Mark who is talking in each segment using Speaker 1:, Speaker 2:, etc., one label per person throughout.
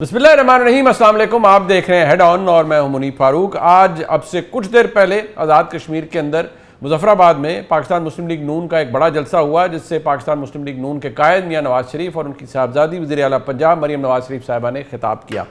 Speaker 1: बिस्मिल्लाहिर्रहमानिर्रहीम, अस्सलाम वालेकुम। आप देख रहे हैं हेड ऑन और मैं हूं मुनीब फारूक। आज अब से कुछ देर पहले आज़ाद कश्मीर के अंदर मुजफ्फराबाद में पाकिस्तान मुस्लिम लीग नून का एक बड़ा जलसा हुआ, जिससे पाकिस्तान मुस्लिम लीग नून के कायद मियां नवाज शरीफ और उनकी साहबजादी वज़ीर आला पंजाब मरियम नवाज शरीफ साहिबा ने खिताब किया।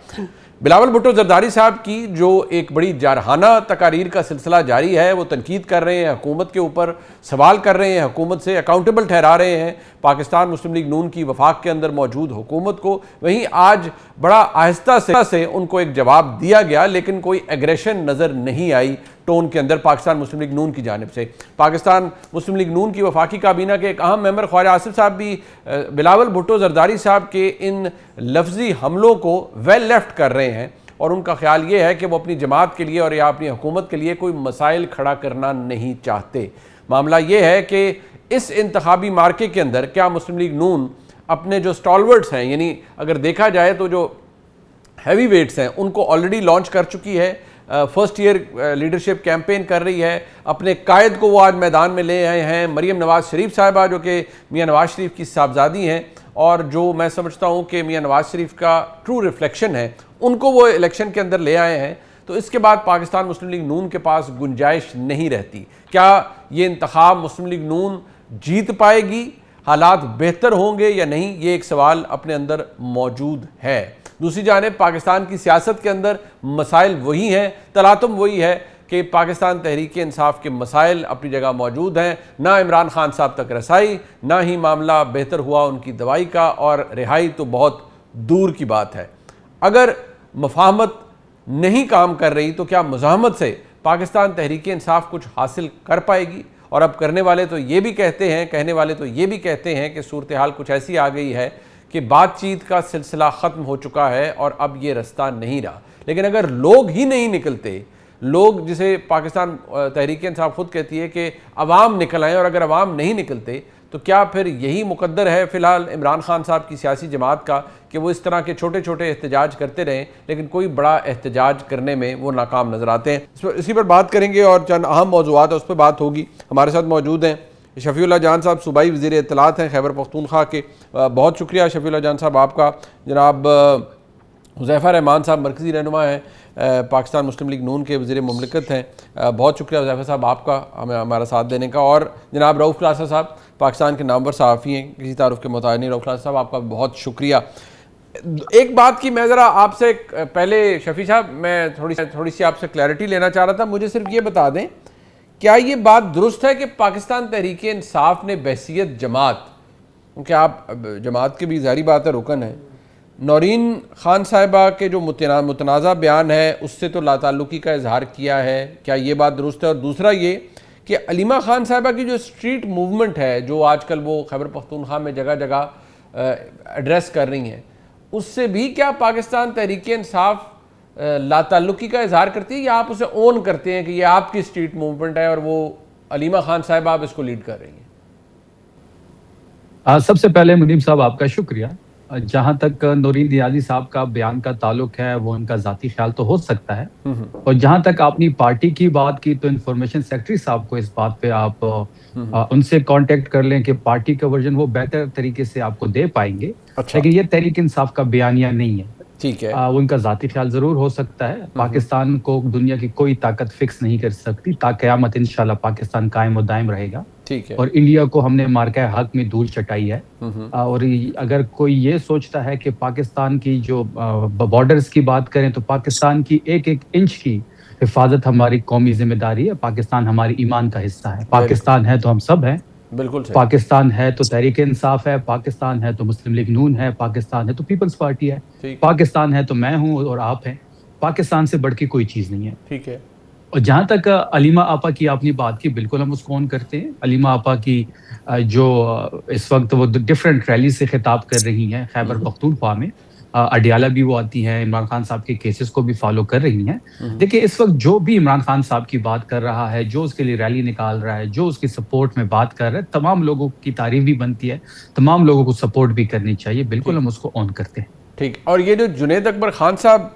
Speaker 1: बिलावल भुट्टो जरदारी साहब की जो एक बड़ी जारहाना तकारीर का सिलसिला जारी है, वो तनकीद कर रहे हैं, हुकूमत के ऊपर सवाल कर रहे हैं, हुकूमत से अकाउंटेबल ठहरा रहे हैं पाकिस्तान मुस्लिम लीग नून की वफाक के अंदर मौजूद हुकूमत को। वहीं आज बड़ा आहिस्ता से उनको एक जवाब दिया गया, लेकिन कोई एग्रेशन नज़र नहीं आई टोन के अंदर पाकिस्तान मुस्लिम लीग नून की जानिब से। पाकिस्तान मुस्लिम लीग नून की वफाकी काबीना के एक अहम मेंबर ख्वाजा आसिफ साहब भी बिलावल भुट्टो जरदारी साहब के इन लफ्जी हमलों को वेल लेफ्ट कर रहे हैं और उनका ख्याल ये है कि वो अपनी जमात के लिए और या अपनी हुकूमत के लिए कोई मसाइल खड़ा करना नहीं चाहते। मामला ये है कि इस इंतखाबी मार्के के अंदर क्या मुस्लिम लीग नून अपने जो स्टॉलवर्ड्स हैं, यानी अगर देखा जाए तो जो हैवी वेट्स हैं, उनको ऑलरेडी लॉन्च कर चुकी है, फर्स्ट ईयर लीडरशिप कैंपेन कर रही है, अपने कायद को वो आज मैदान में ले आए हैं। मरियम नवाज शरीफ साहिबा जो कि मियां नवाज शरीफ की साहबजादी हैं और जो मैं समझता हूँ कि मियां नवाज शरीफ का ट्रू रिफ्लेक्शन है, उनको वो इलेक्शन के अंदर ले आए हैं। तो इसके बाद पाकिस्तान मुस्लिम लीग नून के पास गुंजाइश नहीं रहती। क्या ये इंतखाब मुस्लिम लीग नून जीत पाएगी, हालात बेहतर होंगे या नहीं, ये एक सवाल अपने अंदर मौजूद है। दूसरी जानिब पाकिस्तान की सियासत के अंदर मसाइल वही हैं, तलातुम वही है कि पाकिस्तान तहरीक इंसाफ के मसाइल अपनी जगह मौजूद हैं। ना इमरान खान साहब तक रसाई, ना ही मामला बेहतर हुआ उनकी दवाई का, और रिहाई तो बहुत दूर की बात है। अगर मफाहमत नहीं काम कर रही तो क्या मुज़ाहमत से पाकिस्तान तहरीक इंसाफ कुछ हासिल कर पाएगी? और अब कहने वाले तो ये भी कहते हैं कि सूरत हाल कुछ ऐसी आ गई है कि बातचीत का सिलसिला ख़त्म हो चुका है और अब ये रास्ता नहीं रहा। लेकिन अगर लोग ही नहीं निकलते, लोग जिसे पाकिस्तान तहरीक इंसाफ खुद कहती है कि अवाम निकल आए, और अगर अवाम नहीं निकलते तो क्या फिर यही मुकद्दर है फ़िलहाल इमरान खान साहब की सियासी जमात का कि वो इस तरह के छोटे छोटे एहतजाज करते रहें, लेकिन कोई बड़ा एहतजाज करने में वो नाकाम नज़र आते हैं। इसी पर बात करेंगे और चंद अहम मौज़ूआत है उस पर बात होगी। हमारे साथ मौजूद हैं शफ़ीउल्लाह जान साहब, सूबाई वज़ीर इत्तलात हैं खैबर पख्तूनख्वा के। बहुत शुक्रिया शफ़ीउल्लाह जान साहब आपका। जनाब हुज़ैफ़ा रहमान साहब मरकज़ी रहनुमा हैं, पाकिस्तान मुस्लिम लीग नून के वज़ीर मुमलिकत हैं। बहुत शुक्रिया हुज़ैफ़ा साहब आपका हमारा साथ देने का। और जनाब रऊफ़ क्लासा साहब पाकिस्तान के नामवर सहाफ़ी हैं, किसी तारुफ़ के मुताबिक नहीं। रऊफ़ क्लासा साहब आपका बहुत शुक्रिया। एक बात की मैं ज़रा आपसे पहले शफ़ी साहब मैं थोड़ी सी आपसे क्लैरिटी लेना चाह रहा था। मुझे सिर्फ ये बता दें, क्या ये बात दुरुस्त है कि पाकिस्तान तहरीक इंसाफ ने बहसीत जमात, क्योंकि आप जमात की भी ज़ाहिर बात है रुकन है, नौरीन खान साहिबा के जो मुतनाज़ा बयान है उससे तो लाताल्लुकी का इजहार किया है, क्या ये बात दुरुस्त है? और दूसरा ये कि अलीमा खान साहिबा की जो स्ट्रीट मूवमेंट है, जो आजकल वो खैबर पख्तूनख्वा में जगह जगह एड्रेस कर रही हैं, उससे भी क्या पाकिस्तान तहरीक इंसाफ लाताल्लुकी का इजहार करती है, या आप उसे ओन करते हैं कि ये आपकी स्ट्रीट मूवमेंट है और वो अलीमा खान साहिबा आप इसको लीड कर रही हैं?
Speaker 2: सबसे पहले मुनीब साहब आपका शुक्रिया। जहां तक नौरीन नियाज़ी साहब का बयान का ताल्लुक है, वो उनका ज़ाती ख्याल तो हो सकता है, और जहां तक आपने पार्टी की बात की तो इंफॉर्मेशन सेक्रेटरी साहब को इस बात पे आप उनसे कांटेक्ट कर लें कि पार्टी का वर्जन वो बेहतर तरीके से आपको दे पाएंगे।
Speaker 1: अच्छा।
Speaker 2: लेकिन ये तहरीक इंसाफ का बयानिया नहीं है,
Speaker 1: ठीक है।
Speaker 2: उनका ज़ाती ख्याल ज़रूर हो सकता है। पाकिस्तान को दुनिया की कोई ताकत फिक्स नहीं कर सकती, क़यामत इंशाल्लाह पाकिस्तान कायम और दायम रहेगा।
Speaker 1: ठीक है।
Speaker 2: और इंडिया को हमने मार्का हक में धूल चटाई है। और अगर कोई ये सोचता है कि पाकिस्तान की जो बॉर्डर्स की बात करें तो पाकिस्तान की एक एक इंच की हिफाजत हमारी कौमी जिम्मेदारी है। पाकिस्तान हमारी ईमान का हिस्सा है। पाकिस्तान है तो हम सब हैं।
Speaker 1: बिल्कुल सही।
Speaker 2: पाकिस्तान है तो तहरीक इंसाफ है, पाकिस्तान है तो मुस्लिम लीग नून है, पाकिस्तान है तो पीपल्स पार्टी है, पाकिस्तान है तो मैं हूँ और आप हैं। पाकिस्तान से बढ़ के कोई चीज़ नहीं है।
Speaker 1: ठीक है।
Speaker 2: और जहाँ तक अलीमा आपा की आपने बात की, बिल्कुल हम उसको ऑन करते हैं। अलीमा आपा की जो इस वक्त वो डिफरेंट रैली से खिताब कर रही हैं खैबर पख्तूनख्वा में, अडियाला भी वो आती हैं, इमरान खान साहब के केसेस को भी फॉलो कर रही हैं। देखिए, इस वक्त जो भी इमरान खान साहब की बात कर रहा है, जो उसके लिए रैली निकाल रहा है, जो उसकी सपोर्ट में बात कर रहा है, तमाम लोगों की तारीफ भी बनती है, तमाम लोगों को सपोर्ट भी करनी चाहिए। बिल्कुल हम उसको ऑन करते हैं।
Speaker 1: ठीक। और ये जो जुनैद अकबर खान साहब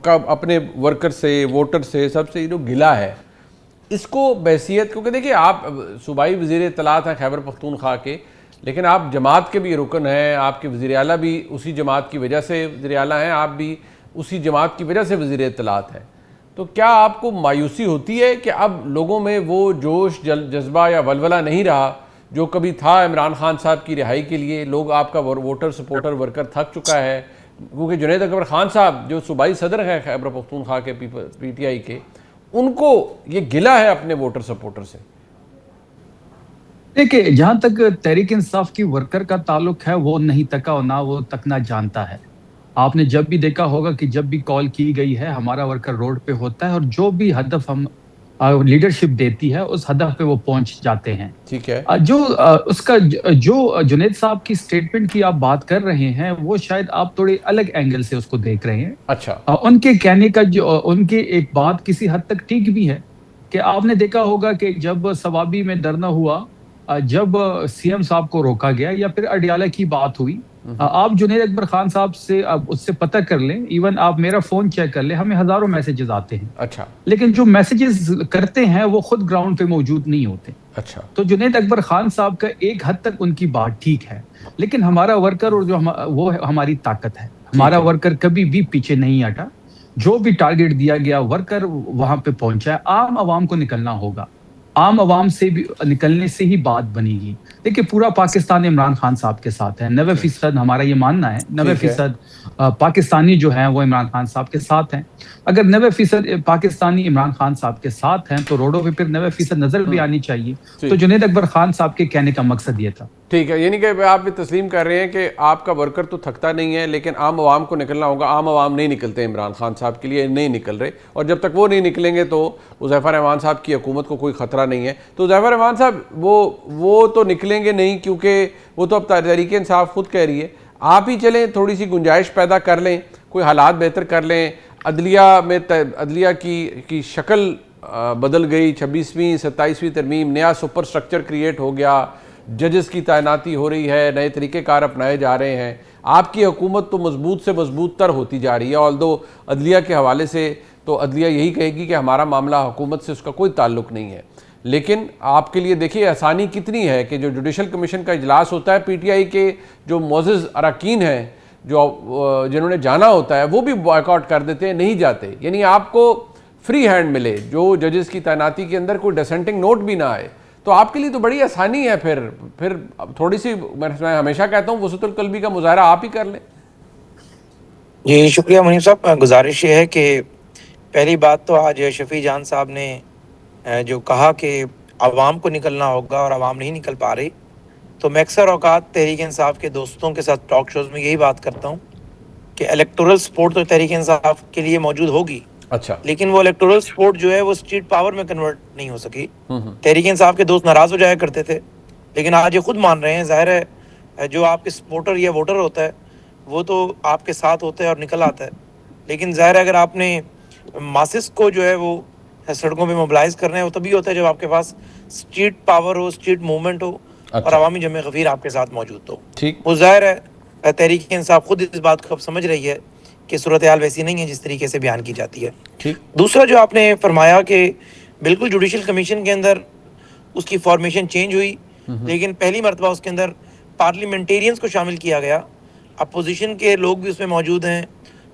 Speaker 1: का अपने वर्कर से, वोटर से, सबसे जो गिला है, इसको बहसीत, क्योंकि देखिए आप सूबाई वज़ीर इत्तलात हैं खैबर पख्तूनख्वा के, लेकिन आप जमात के भी रुकन हैं, आपके वज़ीर आला भी उसी जमात की वजह से वज़ीर आला हैं, आप भी उसी जमात की वजह से वज़ीर इत्तलात हैं। तो क्या आपको मायूसी होती है कि अब लोगों में वो जोश जज्बा या वलवला नहीं रहा जो कभी था इमरान खान साहब की रिहाई के लिए? लोग आपका वोटर सपोर्टर वर्कर थक चुका है, क्योंकि जुनैद अकबर खान साहब जो सूबाई सदर हैं खैबर पख्तूनख्वा के PTI के, उनको ये गिला है अपने वोटर सपोर्टर से।
Speaker 2: देखिए, जहां तक तहरीक इंसाफ की वर्कर का ताल्लुक है, वो नहीं तका और ना वो तकना जानता है। आपने जब भी देखा होगा कि जब भी कॉल की गई है, हमारा वर्कर रोड पे होता है और जो भी हदफ हम लीडरशिप देती है, उस हदफ पे वो पहुंच जाते हैं।
Speaker 1: ठीक है।
Speaker 2: जो जुनैद साहब की स्टेटमेंट की आप बात कर रहे हैं, वो शायद आप थोड़े अलग एंगल से उसको देख रहे हैं।
Speaker 1: अच्छा।
Speaker 2: उनके कहने का जो उनके एक बात किसी हद तक ठीक भी है कि आपने देखा होगा कि जब सवाबी में धरना हुआ, जब CM साहब को रोका गया या फिर अडियाला की बात हुई, आप जुनैद अकबर खान साहब से उससे पता कर लें, इवन आप मेरा फोन चेक कर लें, हमें हजारों मैसेजेस आते हैं।
Speaker 1: अच्छा।
Speaker 2: लेकिन जो मैसेजेस करते हैं वो खुद ग्राउंड पे मौजूद नहीं होते।
Speaker 1: अच्छा।
Speaker 2: तो जुनैद अकबर खान साहब का एक हद तक उनकी बात ठीक है, लेकिन हमारा वर्कर और वो हमारी ताकत है। हमारा वर्कर कभी भी पीछे नहीं हटा। जो भी टारगेट दिया गया, वर्कर वहां पे पहुंचा है। आम आवाम को निकलना होगा, आम आवाम से भी निकलने से ही बात बनेगी। देखिए, पूरा पाकिस्तान इमरान खान साहब के साथ है। 90% हमारा ये मानना है, 90% पाकिस्तानी जो हैं वो इमरान खान साहब के साथ हैं। अगर 90% पाकिस्तानी इमरान खान साहब के साथ हैं तो रोडों पे फिर 90% नजर भी आनी चाहिए। तो जुनैद अकबर खान साहब के कहने का मकसद ये था।
Speaker 1: ठीक है, यानी कि आप भी तस्लीम कर रहे हैं कि आपका वर्कर तो थकता नहीं है, लेकिन आम आवाम को निकलना होगा। आम आवाम नहीं निकलते इमरान खान साहब के लिए, नहीं निकल रहे, और जब तक वो नहीं निकलेंगे तो हुज़ैफ़ा रहमान साहब की हुकूमत को कोई ख़तरा नहीं है। तो हुज़ैफ़ा रहमान साहब वो तो निकलेंगे नहीं, क्योंकि वो तो अब तहरीक इंसाफ खुद कह रही है। आप ही चलें, थोड़ी सी गुंजाइश पैदा कर लें, कोई हालात बेहतर कर लें। अदलिया की शक्ल बदल गई, 26वीं 27वीं तरमीम, नया सुपर स्ट्रक्चर क्रिएट हो गया, जजेस की तैनाती हो रही है, नए तरीक़ेकार अपनाए जा रहे हैं। आपकी हुकूमत तो मजबूत से मजबूत तर होती जा रही है। ऑल्दो अदलिया के हवाले से तो अदलिया यही कहेगी कि हमारा मामला हुकूमत से उसका कोई ताल्लुक नहीं है, लेकिन आपके लिए देखिए आसानी कितनी है कि जो जुडिशल कमीशन का इजलास होता है, PTI के जो मोअज़्ज़ज़ अरकान हैं, जो जिन्होंने जाना होता है, वो भी बॉयकॉट कर देते हैं, नहीं जाते। यानी आपको फ्री हैंड मिले, जो जजेस की तैनाती के अंदर कोई डिसेंटिंग नोट भी ना आए, तो आपके लिए तो बड़ी आसानी है। फिर थोड़ी सी, मैं हमेशा कहता हूँ, वसअतुल क़ल्बी का मुज़ाहरा आप ही कर लें।
Speaker 3: जी शुक्रिया मुनीब साहब। गुजारिश ये है कि पहली बात तो आज शफी जान साहब ने जो कहा कि आवाम को निकलना होगा और आवाम नहीं निकल पा रही, तो मैं अक्सर औकात तहरीक इंसाफ के दोस्तों के साथ टॉक शोज़ में यही बात करता हूँ कि इलेक्टोरल सपोर्ट तो तहरीक इंसाफ के लिए मौजूद होगी,
Speaker 1: अच्छा,
Speaker 3: लेकिन वो इलेक्टोरल सपोर्ट जो है वो स्ट्रीट पावर में कन्वर्ट नहीं हो सकी। तहरीक इंसाफ के दोस्त नाराज़ हो जाया करते थे, लेकिन आज ये खुद मान रहे हैं। जाहिर है जो आपके सपोर्टर या वोटर होता है वो तो आपके साथ होता है और निकल आता है, लेकिन जाहिर है अगर आपने मासिस को जो है वो सड़कों पे मोबिलाइज करना है, वो तभी होता है जब आपके पास स्ट्रीट पावर हो, स्ट्रीट मूवमेंट हो, और अवामी जमे गफीर आपके साथ मौजूद हो।
Speaker 1: ठीक,
Speaker 3: वो जाहिर है तहरीक इंसाफ खुद इस बात को अब समझ रही है कि सूरत हाल वैसी नहीं है जिस तरीके से बयान की जाती है।
Speaker 1: ठीक।
Speaker 3: दूसरा जो आपने फरमाया कि बिल्कुल जुडिशल कमीशन के अंदर उसकी फॉर्मेशन चेंज हुई, लेकिन पहली मरतबा उसके अंदर पार्लियामेंटेरियंस को शामिल किया गया। अपोजिशन के लोग भी उसमें मौजूद हैं,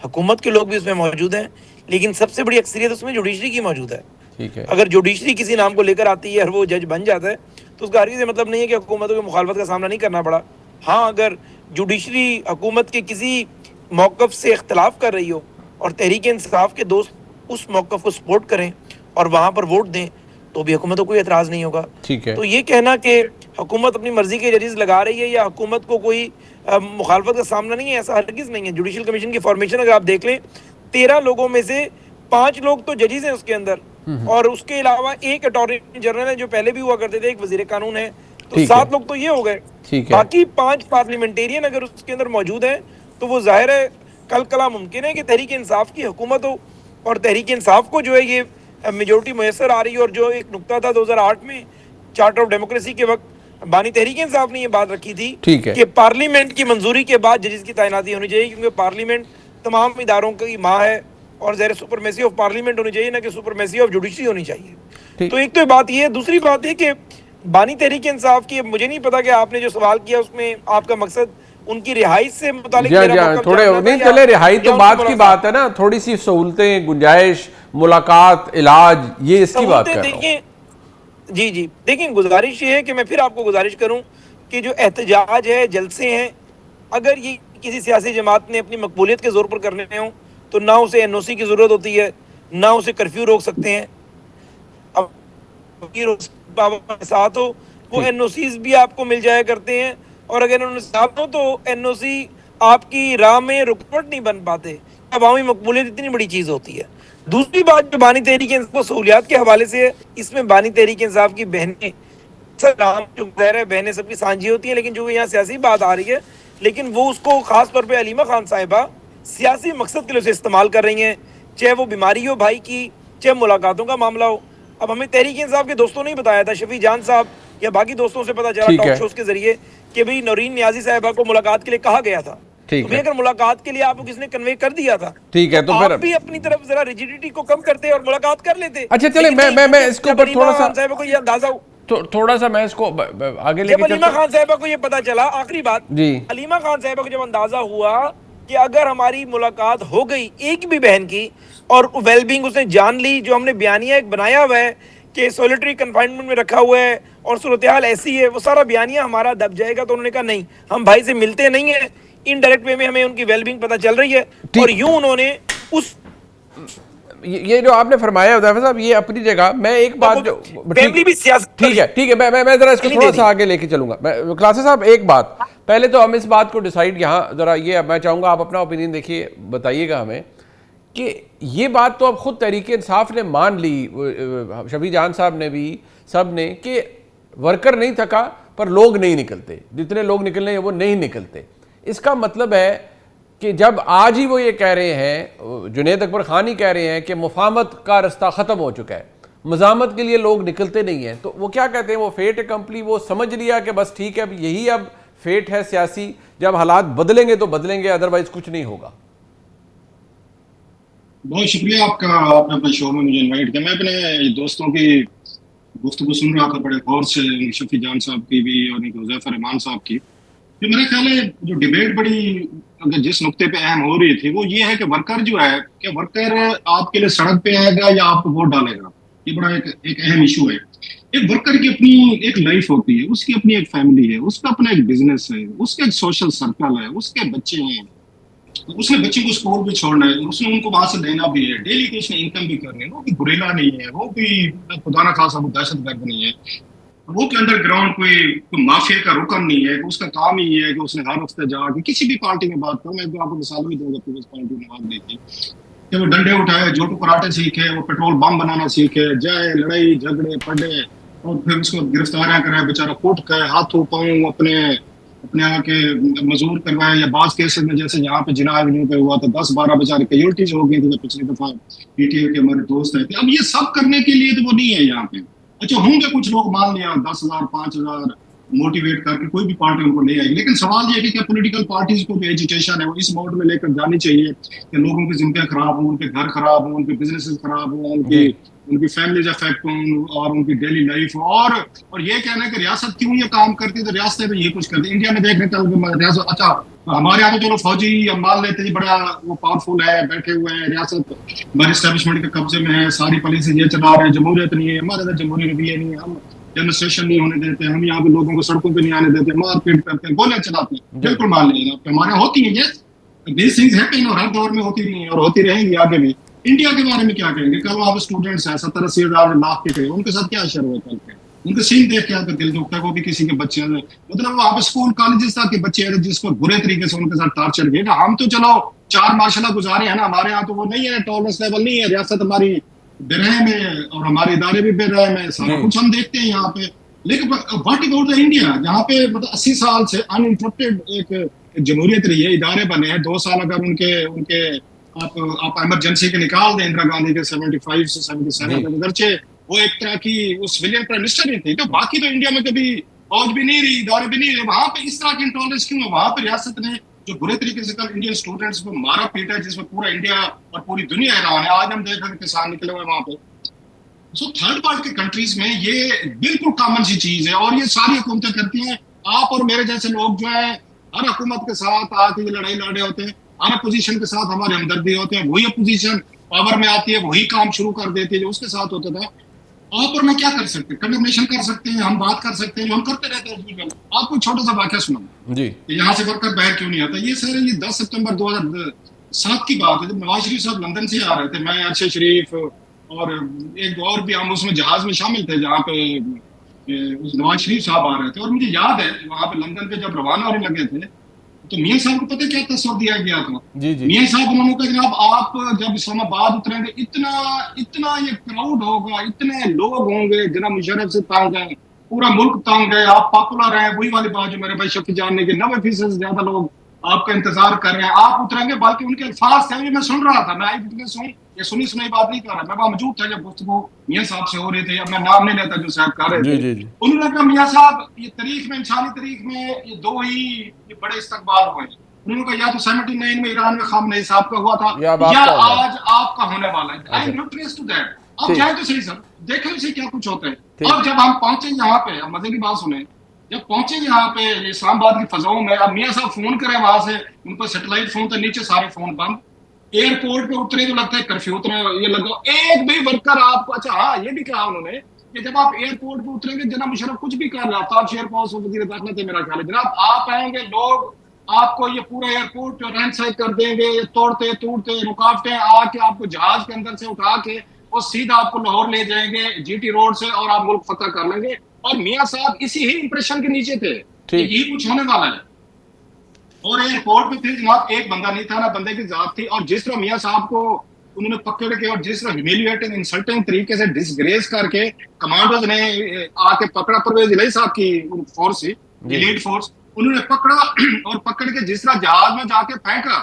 Speaker 3: हुकूमत के लोग भी उसमें मौजूद हैं, लेकिन सबसे बड़ी अक्सरियत उसमें जुडिशरी की मौजूद है।
Speaker 1: ठीक है।
Speaker 3: अगर जुडिशरी किसी नाम को लेकर आती है और वो जज बन जाता है तो उसका हरगिज़ मतलब नहीं है कि हुकूमतों की मुखालफत का सामना नहीं करना पड़ा। हाँ, अगर जुडिशरी हुकूमत के किसी मौक़िफ़ से इख्तलाफ कर रही हो और तहरीक इंसाफ के दोस्त उस मौक़िफ़ को सपोर्ट करें और वहाँ पर वोट दें, तो भी हुकूमत को कोई एतराज़ नहीं होगा।
Speaker 1: ठीक है।
Speaker 3: तो ये कहना कि हुकूमत अपनी मर्जी के जजेस लगा रही है या हुकूमत को कोई मुखालफत का सामना नहीं है, ऐसा हरगिज़ नहीं है। जुडिशल कमीशन की फॉर्मेशन अगर आप देख लें, 13 लोगों में से 5 लोग तो जजेस हैं उसके अंदर, और उसके अलावा एक अटॉर्नी जनरल है जो पहले भी हुआ करते थे, एक वजीर कानून है, तो 7 लोग तो ये हो गए। बाकी 5 पार्लियामेंटेरियन अगर उसके अंदर मौजूद हैं तो वो जाहिर है कल कला मुमकिन है कि तहरीक इंसाफ की हुकूमत हो और तहरीक इंसाफ को जो है ये मेजोरिटी मैसर आ रही है। और जो एक नुकता था 2008 में चार्टर ऑफ डेमोक्रेसी के वक्त, बानी तहरीक इंसाफ ने ये बात रखी थी कि पार्लियामेंट की मंजूरी के बाद जजेस की तैनाती होनी चाहिए, क्योंकि पार्लियामेंट तमाम इदारों की माँ है और ज़ाहिर सुपरमेसी ऑफ पार्लियामेंट होनी चाहिए, ना कि सुपरमेसी ऑफ जुडिशरी होनी चाहिए। तो एक तो बात ये है। दूसरी बात है कि बानी तहरीक इंसाफ की, मुझे नहीं पता कि आपने जो सवाल किया उसमें आपका मकसद उनकी रिहाई से मुतालिक मेरा
Speaker 1: जी
Speaker 3: मौक़िफ़
Speaker 1: थोड़े
Speaker 3: जानना था
Speaker 1: नहीं
Speaker 3: या
Speaker 1: चले, रिहाई तो
Speaker 3: उनकी
Speaker 1: बात की
Speaker 3: मुलाकात?
Speaker 1: बात है ना, थोड़ी सी सहूलतें, गुंजाइश, मुलाकात, इलाज, ये इसकी बात
Speaker 3: सहूलतें
Speaker 1: कर रहा हूँ।
Speaker 3: देखिए, जी, जी। देखिए, गुज़ारिश ये है कि मैं फिर आपको गुज़ारिश करूँ कि जो एहतजाज है, जलसे हैं, अगर ये किसी सियासी जमात ने अपनी मकबूलियत के ज़ोर पर करने हों, तो ना उसे एनओसी की ज़रूरत होती है, ना उसे कर्फ्यू रोक सकते हैं। अब के साथ हो, वो
Speaker 1: ठीक
Speaker 3: एनओसीज़ भी आपको मिल जाया करते हैं, और अगर उन्होंने साथ हो तो एनओसी आपकी राह में रुकावट नहीं बन पाते। अवामी मकबूलियत इतनी बड़ी चीज़ होती है। दूसरी बात जो बानी तहरीक इंसाफ सहूलियात के हवाले से है, इसमें बानी तहरीक इंसाफ की बहनें, नाम जो ज़ाहिर है बहनें सबकी सांझी होती हैं, लेकिन जो यहाँ सियासी बात आ रही है, लेकिन वो उसको खास तौर पे अलीमा खान साहिबा सियासी मकसद के लिए उसे इस्तेमाल कर रही हैं, चाहे वो बीमारी हो भाई की, चाहे मुलाकातों का मामला हो। अब हमें तहरीक इंसाफ के दोस्तों ने ही बताया था, शफी जान साहब या बाकी दोस्तों से पता चला
Speaker 1: ठीक
Speaker 3: टॉक
Speaker 1: है
Speaker 3: शोज के जरिए कि भाई नौरीन नियाजी साहिबा को मुलाकात के लिए कहा गया था। तो
Speaker 1: ठीक
Speaker 3: भाई
Speaker 1: है
Speaker 3: अगर मुलाकात के लिए आपको किसी ने कन्वे कर दिया था,
Speaker 1: ठीक
Speaker 3: तो
Speaker 1: है, तो
Speaker 3: आप
Speaker 1: फिर
Speaker 3: भी अपनी तरफ जरा रिजिडिटी को कम करते और मुलाकात कर लेते।
Speaker 1: अच्छा चले,
Speaker 3: लेकिन नहीं,
Speaker 1: मैं
Speaker 3: क्योंकि
Speaker 1: इसके
Speaker 3: जब
Speaker 1: ऊपर
Speaker 3: अलीमा
Speaker 1: थोड़ा सा
Speaker 3: खान साहिबा को ये अंदाजा
Speaker 1: थोड़ा सा मैं इसको आगे
Speaker 3: जब
Speaker 1: लेके
Speaker 3: अलीमा
Speaker 1: चलता हूँ।
Speaker 3: खान साहिबा को ये पता चला, आखिरी बात,
Speaker 1: जी
Speaker 3: अलीमा खान साहिबा को जब अंदाजा हुआ कि अगर हमारी मुलाकात हो गई एक भी बहन की और वेलबींग उसने जान ली, जो हमने बयानिया एक बनाया हुआ है कि सॉलिटरी कन्फाइनमेंट में रखा हुआ है और सूरत हाल ऐसी है, वो सारा बयानिया हमारा दब जाएगा, तो उन्होंने कहा नहीं, हम भाई से मिलते नहीं है, इनडायरेक्ट वे में हमें उनकी वेलबींग पता चल रही है, और
Speaker 1: ठीक,
Speaker 3: यूं उन्होंने उस
Speaker 1: ये जो आपने फरमाया हुदैफा साहब, ये अपनी जगह, मैं एक बात जो
Speaker 3: फैमिली भी सियासत
Speaker 1: ठीक है ठीक है, मैं जरा इसको
Speaker 3: नहीं
Speaker 1: थोड़ा
Speaker 3: दे
Speaker 1: सा
Speaker 3: दी।
Speaker 1: आगे लेके चलूंगा। मैं क्लासेस साहब एक बात, पहले तो हम इस बात को डिसाइड यहाँ जरा, ये मैं चाहूँगा आप अपना ओपिनियन देखिए, बताइएगा हमें कि ये बात तो अब खुद तहरीक इंसाफ ने मान ली, शफी जान साहब ने भी, सब ने, कि वर्कर नहीं थका पर लोग नहीं निकलते, जितने लोग निकलने हैं वो नहीं निकलते। इसका मतलब है कि जब आज ही वो ये कह रहे हैं, जुनैद अकबर खान ही कह रहे हैं कि मुफाहमत का रास्ता ख़त्म हो चुका है, मज़ामत के लिए लोग निकलते नहीं हैं, तो वो क्या कहते हैं, वो फेट कंपनी, वो समझ लिया कि बस ठीक है, अब यही अब फेट है सियासी, जब हालात बदलेंगे तो बदलेंगे, अदरवाइज कुछ नहीं होगा।
Speaker 4: बहुत शुक्रिया आपका, आपने अपने शो में मुझे इनवाइट किया। मैं अपने दोस्तों की गुफ्तगू सुन रहा था बड़े गौर से, शफी जान साहब की भी और हुज़ैफा रहमान साहब की। तो मेरा ख्याल है जो डिबेट बड़ी अगर जिस नुक्ते पे अहम हो रही थी वो ये है कि वर्कर जो है, कि वर्कर आपके लिए सड़क पे आएगा या आपको वोट डालेगा, ये बड़ा एक अहम इशू है। एक वर्कर की अपनी एक लाइफ होती है, उसकी अपनी एक फैमिली है, उसका अपना एक बिजनेस है, उसका एक सोशल सर्कल है, उसके बच्चे हैं, तो उसने बच्चे को स्कूल भी छोड़ना है, उसने उनको वहां से देना भी है, डेली की उसने इनकम भी करनी है। वो भी गुरेला नहीं है, वो भी खुदा ना खासा वो दहशतगर्द नहीं है, वो के अंडरग्राउंड कोई माफिया का रुकन नहीं है। उसका काम ही है कि उसने हर हफ्ते जाके किसी भी पार्टी में बात करो, मैं तो आपको मिसाल भी दूंगा, पीपल्स पार्टी में बात देखी कि वो डंडे उठाए, जोटू कराटे सीखे, वो पेट्रोल बम बनाना सीखे, जाए लड़ाई झगड़े पड़े और फिर उसको गिरफ्तारियां कराए, बेचारा कुट के हाथों पांव अपने अपने आके मजूर करवाए, या बास केसेस में जैसे यहाँ पे जिना एवेन्यू पे हुआ था, 10-12 बेचारे कैजुअल्टीज हो गई थी पिछली दफा, पीटीए के हमारे दोस्त हैं। अब ये सब करने के लिए तो वो नहीं है यहाँ पे। अच्छा होंगे कुछ लोग, मान लिया 10,000 5,000 मोटिवेट करके कोई भी पार्टी उनको ले आएगी, लेकिन सवाल ये है कि क्या पॉलिटिकल पार्टीज को जो एजुकेशन है वो इस मोड में लेकर जानी चाहिए कि लोगों की जिंदगी खराब हो, उनके घर खराब हो, उनके बिजनेसेस खराब हो, उनकी उनकी फैमिलीज अफेक्ट हो और उनकी डेली लाइफ हो, और ये कहना है कि रियासत क्यों ये काम करती है, तो रियासतें तो ये कुछ करती है। इंडिया में देखने रियासत, अच्छा हमारे यहाँ तो चलो फौजी हम मान लेते हैं बड़ा वो पावरफुल है, बैठे हुए हैं, रियासत हमारे एस्टेब्लिशमेंट के कब्जे में है, सारी पॉलिसी ये चला रहे हैं, जमहूरियत नहीं है हमारे अंदर, जमहूरी रवैया नहीं है, हम डेमोन्स्ट्रेशन नहीं होने देते, हम यहाँ पे लोगों को सड़कों पे नहीं आने देते, मारपीट करते हैं, गोलियां चलाते हैं, बिल्कुल मान लीजिए हमारे यहाँ होती है ये दीज थिंग्स हैपन, और हर दौर में होती रही है और होती रहेंगी आगे भी। इंडिया के बारे में क्या कहेंगे? कल वहाँ पे स्टूडेंट्स हैं 70-80 हजार लाख के थे, उनके साथ क्या असर हुआ कल के? उनके सीन देख के आपका दिल दुखता है, वो भी किसी के बच्चे हैं, मतलब वहाँ पे स्कूल कॉलेजेस तक के बच्चे हैं जिसको बुरे तरीके से उनके साथ टॉर्चर किया। हम तो चलो चार माशाल्लाह गुजारे हैं ना, हमारे यहाँ तो वो नहीं है, टॉलरेंस लेवल नहीं है, रियासत हमारी बेरहम है और हमारे इदारे भी बेरहम है, सारा कुछ हम देखते हैं यहाँ पे। लेकिन व्हाट अबाउट द इंडिया, जहाँ पे मतलब 80 साल से अनइंटरप्टेड एक जमहूरियत रही है, इदारे बने हैं, 2 साल अगर उनके उनके आप इमरजेंसी के निकाल दें, इंदिरा गांधी के 75 से 77 तक, अगरचे वो एक तरह की वो सिविलियन प्राइम मिनिस्टर ही थी, तो बाकी तो इंडिया में कभी फौज भी नहीं रही, इदारे भी नहीं रहे, वहां पे इस तरह की इंटॉलरेंस क्यों है? वहां पे रियासत ने जो बुरे तरीके से कल इंडियन स्टूडेंट्स को मारा पीटा है, जिसमें पूरा इंडिया और पूरी दुनिया हैरान है। आज हम देख रहे हैं किसान निकले हुए वहां पे, सो थर्ड वर्ल्ड के कंट्रीज में ये बिल्कुल कॉमन सी चीज है और ये सारी हुकूमतें करती हैं। आप और मेरे जैसे लोग जो है हर हुकूमत के साथ आके ये लड़ाई लड़ रहे होते हैं, हर अपोजिशन के साथ हमारे हमदर्दी होते हैं, वही अपोजिशन पावर में आती है वही काम शुरू कर देती है जो उसके साथ होता था। आप और मैं क्या कर सकते हैं, कंडेमनेशन कर सकते हैं, हम बात कर सकते हैं, जो हम करते रहते हैं। आपको छोटा सा वाक्य सुना
Speaker 1: जी,
Speaker 4: यहाँ से वर्कर बाहर क्यों नहीं आता। ये सर ये 10 सितंबर 2007 की बात है जब नवाज शरीफ साहब लंदन से आ रहे थे, मैं अरशद शरीफ और एक और भी हम उसमें जहाज में शामिल थे जहाँ पे उस नवाज शरीफ साहब आ रहे थे। और मुझे याद है वहां पे लंदन पे जब रवाना होने लगे थे तो मियाँ साहब को पता क्या तस्वर दिया गया था।
Speaker 1: जी, जी,
Speaker 4: मियाँ साहब उन्होंने कहा जनाब आप जब इस्लामाबाद उतरेंगे इतना इतना ये क्राउड होगा, इतने लोग होंगे, जनाब मुशर्रफ से तंग है, पूरा मुल्क तंग है, आप पॉपुलर हैं। वही वाली बात जो मेरे भाई शफी जान ने कि 90% से ज्यादा लोग आपका इंतजार कर रहे हैं, आप उतरेंगे। बल्कि उनके अल्फाज थे, मैं सुन रहा था, मैं ये सुनी सुनाई बात नहीं कर रहा, मैं वहां मौजूद था जब गुफ्तगू मियाँ साहब से हो रही थी। अब मैं नाम नहीं लेता जो साहब कर रहे थे। उन्होंने कहा मियाँ साहब ये तारीख में, इंसानी तारीख में ये दो ही ये बड़े इस्तकबाल हुए। उन्होंने कहा या तो 79 में ईरान में खामनेई साहब का हुआ था या आज आपका होने वाला है। I am neutral to that. अब जाए तो सही सर, देखें इसे क्या कुछ होता है। और जब हम पहुंचे यहाँ पे, अब मजे की बात सुने, जब पहुंचे यहाँ पे इस्लामाबाद की फजाओं में, अब मियाँ साहब फोन करें वहां से, उनको सैटेलाइट फोन तो नीचे सारे फोन बंद। एयरपोर्ट पे उतरे तो लगता है कर्फ्यू उतरे, ये लगा एक भी वर्कर आपको। अच्छा हाँ ये भी कहा उन्होंने कि जब आप एयरपोर्ट पे उतरेंगे जनाब मुशर्रफ कुछ भी कर रहा था, आप शेयर पास वजीर दाखिला थे मेरा ख्याल है, जनाब आप आएंगे लोग आपको ये पूरा एयरपोर्ट रैंडसाइड कर देंगे, तोड़ते टूटते रुकावटें आके आपको जहाज के अंदर से उठा के और सीधा आपको लाहौर ले जाएंगे जीटी रोड से और आप मुल्क फतह कर लेंगे। और मियाँ साहब इसी ही इंप्रेशन के नीचे थे कि यही कुछ होने वाला है। और एयरपोर्ट पे फिर जनाब एक बंदा नहीं था ना बंदे की जात थी। और जिस तरह मियाँ साहब को उन्होंने पकड़ के और जिस तरह ह्यूमिलिएटिंग इंसल्टिंग तरीके से डिसग्रेस करके कमांडोज ने आके पकड़ा, परवेज इलाही साहब की फोर्स थी, एलीट फोर्स, उन्होंने पकड़ा और पकड़ के जिस तरह जहाज में जाके फेंका,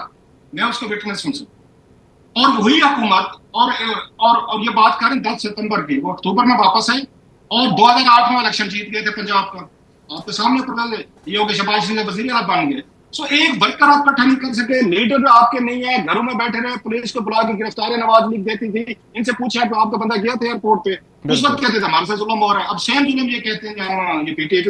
Speaker 4: मैं उसको विटनेस सुन सकता। और वही हुकूमत और ये बात करें 10 सितंबर की, वो अक्टूबर में वापस आई और 2008 में इलेक्शन जीत गए थे पंजाब का। आपके सामने पता ये हो गए, शहबाज शरीफ वजीर आला बन गए। सो एक वर्कर आप इकट्ठा नहीं कर सके, लीडर आपके नहीं है, घरों में बैठे रहे, पुलिस को बुला के गिरफ्तारी नवाज लीग देती थी। इनसे पूछा तो आपका बंदा गया था एयरपोर्ट पे, उस वक्त कहते थे हमारे साथ जुल्म हो रहा है। अब सेम जुल्म ये कहते हैं ये पीटीआई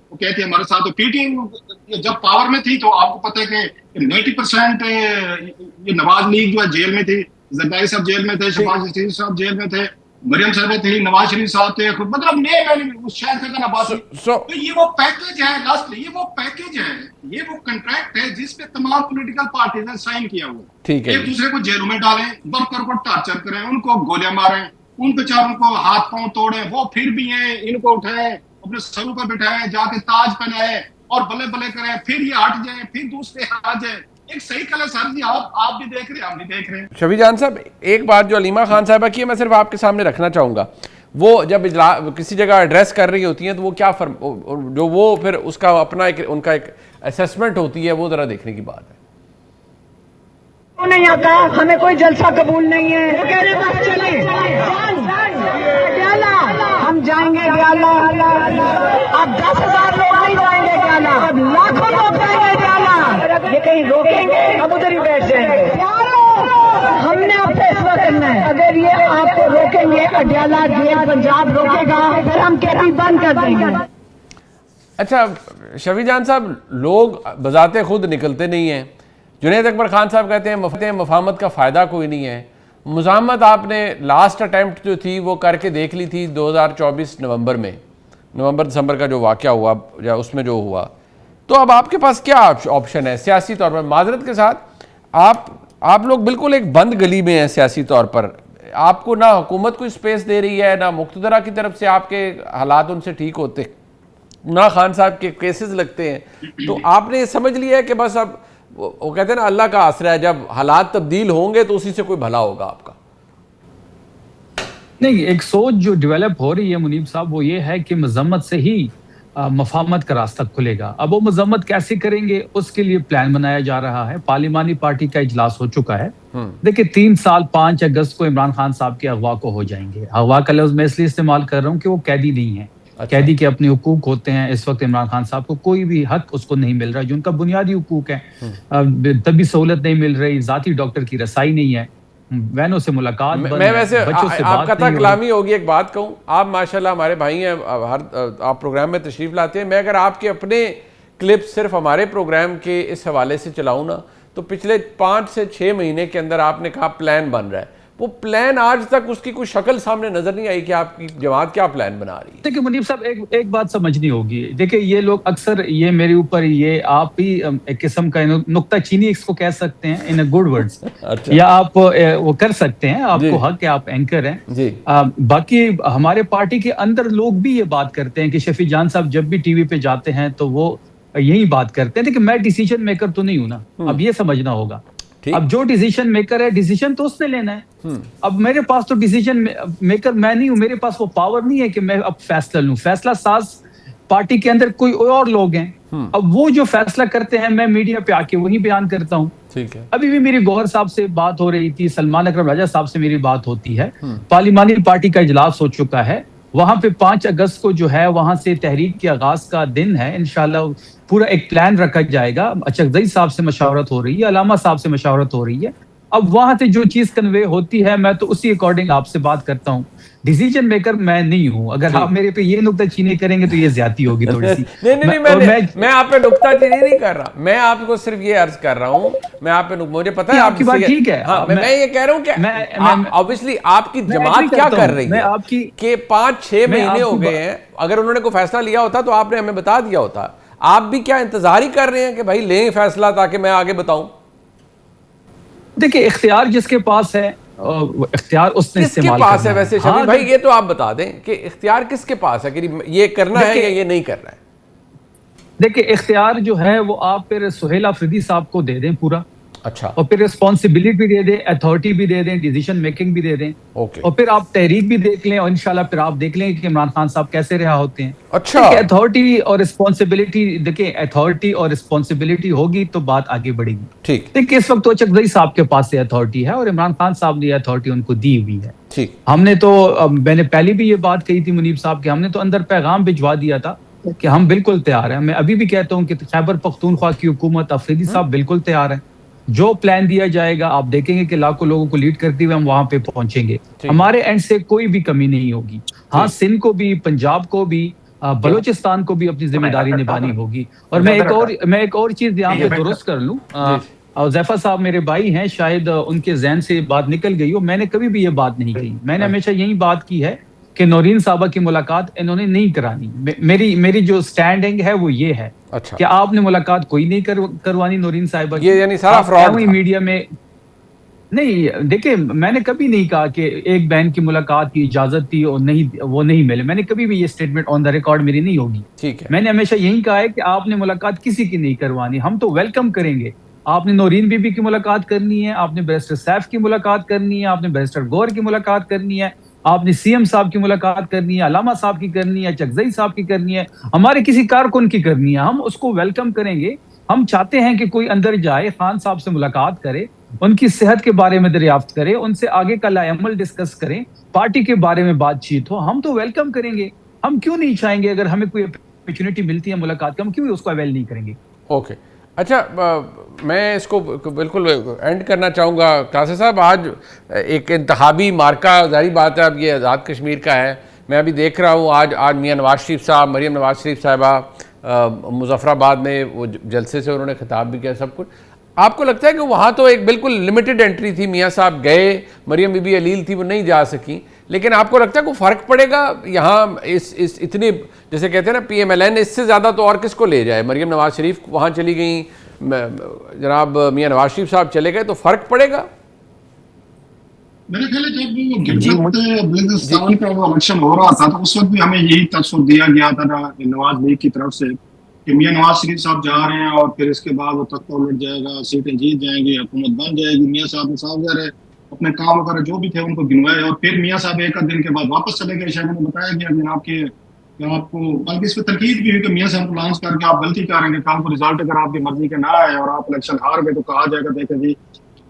Speaker 4: वो कहते हैं हमारे साथ। तो पीटीआई जब पावर में थी तो आपको पता है कि 90% ये नवाज लीग जो है जेल में थी, जरदारी साहब जेल में थे, शहबाज शरीफ साहब जेल में थे, मरियम साहब थी, नवाज शरीफ साहब थे, मतलब उस शहर का बात। तो ये वो पैकेज है, लास्टली ये वो पैकेज है, ये वो कॉन्ट्रैक्ट है जिस पे तमाम पॉलिटिकल पार्टीज ने साइन किया हुआ। ठीक है, एक दूसरे को जेलों में डालें, वर्कर को टार्चर करें, उनको गोलियां मारें, उन बेचारों को हाथ पांव तोड़े, वो फिर भी हैं, इनको उठाए अपने सरों पर बिठाए, जाके ताज पहनाए और बल्ले बल्ले करें, फिर ये हट जाए, फिर दूसरे आ जाए। एक सही कल है सर जी, आप भी देख रहे हैं, हम भी देख रहे हैं।
Speaker 1: शफी जान साहब, एक बात जो अलीमा खान साहिबा की है मैं सिर्फ आपके सामने रखना चाहूँगा, वो जब किसी जगह एड्रेस कर रही होती हैं तो वो क्या जो वो फिर उसका अपना उनका एक असेसमेंट होती है, वो ज़रा देखने की बात है।
Speaker 5: नहीं आता, हमें कोई जलसा कबूल नहीं है, हम जाएंगे ब्याला। अब 10,000 लोग नहीं जाएंगे ब्याला, अब लाखों लोग जाएंगे ब्याला। ये कहीं रोकेंगे, अब उधर ही बैठ जाएंगे। हमने अब फैसला करना है, अगर ये आपको रोकेंगे, अडयाला जेल पंजाब रोकेगा, फिर हम कैदी बंद कर देंगे।
Speaker 1: अच्छा शफी जान साहब, लोग बजाते खुद निकलते नहीं हैं। जुनैद अकबर खान साहब कहते हैं मफाहमत का फ़ायदा कोई नहीं है। मुज़ाहमत आपने लास्ट अटैम्प्ट जो थी वो करके देख ली थी 2024 नवंबर दिसंबर का जो वाक़या हुआ या उसमें जो हुआ, तो अब आपके पास क्या ऑप्शन है सियासी तौर पर? माजरत के साथ आप लोग बिल्कुल एक बंद गली में हैं सियासी तौर पर, आपको ना हुकूमत कोई स्पेस दे रही है, ना मुक़्तदरा की तरफ से आपके हालात उनसे ठीक होते, ना खान साहब के केसेस लगते हैं। तो आपने समझ लिया है कि बस अब वो कहते हैं ना अल्लाह का आसरा है, जब हालात तब्दील होंगे तो उसी से कोई भला होगा आपका?
Speaker 2: नहीं, एक सोच जो डेवलप हो रही है मुनीब साहब, वो ये है कि मजम्मत से ही मफाहमत का रास्ता खुलेगा। अब वो मजम्मत कैसे करेंगे उसके लिए प्लान बनाया जा रहा है। पार्लिमानी पार्टी का इजलास हो चुका है। देखिए 3 साल 5 अगस्त को इमरान खान साहब के अगवा को हो जाएंगे। अगवा का लफ्ज मैं इसलिए इस्तेमाल कर रहा हूँ कि वो कैदी नहीं है। अच्छा। कैदी के अपने हुकूक होते हैं। इस वक्त इमरान खान साहब को कोई भी हक उसको नहीं मिल रहा जो उनका बुनियादी हुकूक है। तभी सहूलत नहीं मिल रही, जाती डॉक्टर की रसाई नहीं है। बहनों से मुलाकात बंद
Speaker 1: मैं
Speaker 2: है,
Speaker 1: वैसे
Speaker 2: बच्चों से
Speaker 1: आप
Speaker 2: बात
Speaker 1: कथा
Speaker 2: नहीं हो
Speaker 1: कलामी होगी, एक बात कहूँ, आप माशाल्लाह हमारे भाई हैं, आप प्रोग्राम में तशरीफ लाते हैं। मैं अगर आपके अपने क्लिप सिर्फ हमारे प्रोग्राम के इस हवाले से चलाऊँ ना, तो पिछले 5 से 6 महीने के अंदर आपने कहा प्लान बन रहा है, वो प्लान आज तक उसकी कोई शक्ल सामने नजर नहीं आई कि आपकी जमात क्या प्लान बना रही है।
Speaker 2: देखिए मुनीब साहब, एक बात समझनी होगी। देखिए ये लोग अक्सर ये मेरे ऊपर, ये आप ही एक किस्म का नुक्ताचीनी इसको कह सकते हैं इन अ गुड वर्ड्स,
Speaker 1: अच्छा
Speaker 2: या आप वो कर सकते हैं, आपको
Speaker 1: जी।
Speaker 2: हक है, आप एंकर हैं
Speaker 1: जी
Speaker 2: बाकी हमारे पार्टी के अंदर लोग भी ये बात करते हैं कि शफी जान साहब जब भी टीवी पे जाते हैं तो वो यही बात करते हैं। देखिए मैं डिसीजन मेकर तो नहीं हूं ना, अब ये समझना होगा।
Speaker 1: ठीक।
Speaker 2: अब जो डिसीजन मेकर है, डिसीजन तो उसने लेना है। अब मेरे पास तो डिसीजन मेकर मैं नहीं हूं, मेरे पास वो पावर नहीं है कि मैं अब फैसला लूं। फैसला साज पार्टी के अंदर कोई और लोग हैं, अब वो जो फैसला करते हैं मैं मीडिया पे आके वही बयान करता हूं।
Speaker 1: ठीक है।
Speaker 2: अभी भी मेरी गौहर साहब से बात हो रही थी, सलमान अकरम राजा साहब से मेरी बात होती है, पार्लिमानी पार्टी का इजलास हो चुका है, वहां पे 5 अगस्त को जो है वहां से तहरीक के आगाज का दिन है। इंशाल्लाह पूरा एक प्लान रखा जाएगा। अचकजई साहब से मशावरत हो रही है, अलामा साहब से मशावरत हो रही है। अब वहां से जो चीज कन्वे होती है मैं तो उसी अकॉर्डिंग आपसे बात करता हूँ। डिसीजन मेकर मैं नहीं हूं। अगर आप मेरे पे ये नुक्ताचीनी करेंगे तो ये ज्यादा होगी थोड़ी सी।
Speaker 1: मैं आप पे नुक्ताचीनी नहीं कर रहा, मैं आपको सिर्फ ये अर्ज कर रहा हूँ। मैं आप पे मुझे पता है
Speaker 2: आपकी बात ठीक है।
Speaker 1: हाँ, मैं ये कह रहा हूँ कि ऑब्वियसली आपकी जमात क्या कर रही है कि 5-6 महीने हो गए हैं। अगर उन्होंने कोई फैसला लिया होता तो आपने हमें बता दिया होता। आप भी क्या इंतजार ही कर रहे हैं कि भाई लें फैसला ताकि मैं आगे बताऊं?
Speaker 2: देखिए इख्तियार जिसके पास है, इख्तियार उसने
Speaker 1: किसके पास है वैसे शफी भाई, ये तो आप बता दें कि इख्तियार किसके पास है कि ये करना है या ये नहीं करना है।
Speaker 2: देखिए इख्तियार जो है वो आप फिर सुहेल अफरीदी साहब को दे दें पूरा।
Speaker 1: अच्छा।
Speaker 2: और फिर रिस्पॉन्सिबिलिटी भी दे दें, अथॉरिटी भी दे दें, डिसीजन मेकिंग भी दे दें।
Speaker 1: ओके।
Speaker 2: और फिर आप तहरीक भी देख लें और इंशाल्लाह फिर आप देख लें कि इमरान खान साहब कैसे रहा होते हैं।
Speaker 1: अच्छा।
Speaker 2: अथॉरिटी और रिस्पॉन्सिबिलिटी, देखिए अथॉरिटी और रिस्पॉन्सिबिलिटी होगी तो बात आगे बढ़ेगी।
Speaker 1: ठीक।
Speaker 2: देखिए इस वक्त तो चकदई साहब के पास से अथॉरिटी है और इमरान खान साहब ने अथॉरिटी उनको दी हुई है।
Speaker 1: ठीक।
Speaker 2: हमने तो मैंने पहले भी ये बात कही थी मुनीब साहब के, हमने तो अंदर पैगाम भिजवा दिया था कि हम बिल्कुल तैयार हैं। मैं अभी भी कहता हूँ कि खैबर पख्तूनख्वा की हुकूमत, अफरीदी साहब बिल्कुल तैयार है। जो प्लान दिया जाएगा आप देखेंगे कि लाखों लोगों को लीड करते हुए हम वहां पे पहुंचेंगे। हमारे एंड से कोई भी कमी नहीं होगी। हाँ, सिंध को भी, पंजाब को भी, बलूचिस्तान को भी अपनी जिम्मेदारी निभानी होगी। और मैं एक और चीज यहाँ पे दुरुस्त कर लूं, जैफा साहब मेरे भाई हैं, शायद उनके जहन से बात निकल गई हो, मैंने कभी भी ये बात नहीं कही। मैंने हमेशा यही बात की है कि नौरीन साहबा की मुलाकात इन्होंने नहीं करानी। मेरी जो स्टैंडिंग है वो ये है।
Speaker 1: अच्छा।
Speaker 2: कि आपने मुलाकात कोई नहीं करवानी नौरीन साहिबा की।
Speaker 1: ये यानी सारा फ्रॉड था।
Speaker 2: मीडिया में नहीं। देखिए मैंने कभी नहीं कहा कि एक बहन की मुलाकात की इजाजत थी और वो नहीं मिले। मैंने कभी भी ये स्टेटमेंट ऑन द रिकॉर्ड मेरी नहीं होगी।
Speaker 1: ठीक है।
Speaker 2: मैंने हमेशा यही कहा है कि आपने मुलाकात किसी की नहीं करवानी, हम तो वेलकम करेंगे। आपने नौरीन बीबी की मुलाकात करनी है, आपने बैरिस्टर सैफ की मुलाकात करनी है, आपने बैरिस्टर गौहर की मुलाकात करनी है, आपने सीएम साहब की मुलाकात करनी है, अलामा साहब की करनी है, चकजई साहब की करनी है, हमारे किसी कारकुन की करनी है, हम उसको वेलकम करेंगे। हम चाहते हैं कि कोई अंदर जाए, खान साहब से मुलाकात करे, उनकी सेहत के बारे में दरियाफ्त करे, उनसे आगे का लाएमल डिस्कस करें, पार्टी के बारे में बातचीत हो, हम तो वेलकम करेंगे। हम क्यों नहीं चाहेंगे? अगर हमें कोई अपॉर्चुनिटी मिलती है मुलाकात की, हम क्यों उसको अवेल नहीं करेंगे?
Speaker 1: ओके। अच्छा, मैं इसको बिल्कुल एंड करना चाहूँगा। कासिम साहब, आज एक इंतखाबी मार्का, जारी बात है अब ये आज़ाद कश्मीर का है। मैं अभी देख रहा हूँ आज मियाँ नवाज शरीफ साहब, मरीम नवाज शरीफ साहिबा मुजफ्फराबाद में वो जलसे से उन्होंने खिताब भी किया, सब कुछ। आपको लगता है कि वहाँ तो एक बिल्कुल लिमिटेड एंट्री थी, मियाँ साहब गए, मरीम बीबी अलील थी वो नहीं जा सकी, लेकिन आपको लगता है कोई फ़र्क पड़ेगा यहाँ इस इतनी, जैसे कहते हैं ना PMLN, इससे ज़्यादा तो और किसको ले जाए? मरीम नवाज शरीफ वहाँ चली गई, जनाब मियाँ नवाज शरीफ साहब चले गए, तो फ़र्क पड़ेगा?
Speaker 4: मेरे ख्याल है जब बलूचिस्तान का वो इलेक्शन हो रहा था तो उस वक्त भी हमें यही तस्वीर दिया गया था नवाज लीग की तरफ से कि मियाँ नवाज शरीफ साहब जा रहे हैं और फिर इसके बाद वो तख्ता उलट जाएगा, सीटें जीत जाएंगी, हुकूमत बन जाएगी। मियाँ साहब ने साफ ज़ाहिर अपने काम वगैरह जो भी थे उनको गिनवाए और फिर मियाँ साहब एक दिन के बाद वापस चले गए। शायद उन्हें बताया गया जनाब के आपको, बल्कि इस पर तनकीद भी हुई कि मियाँ साहब को लॉन्च करके आप गलती करेंगे, कल को रिजल्ट अगर आपकी मर्जी के ना आए और आप इलेक्शन हार गए तो कहा जाएगा देखे जी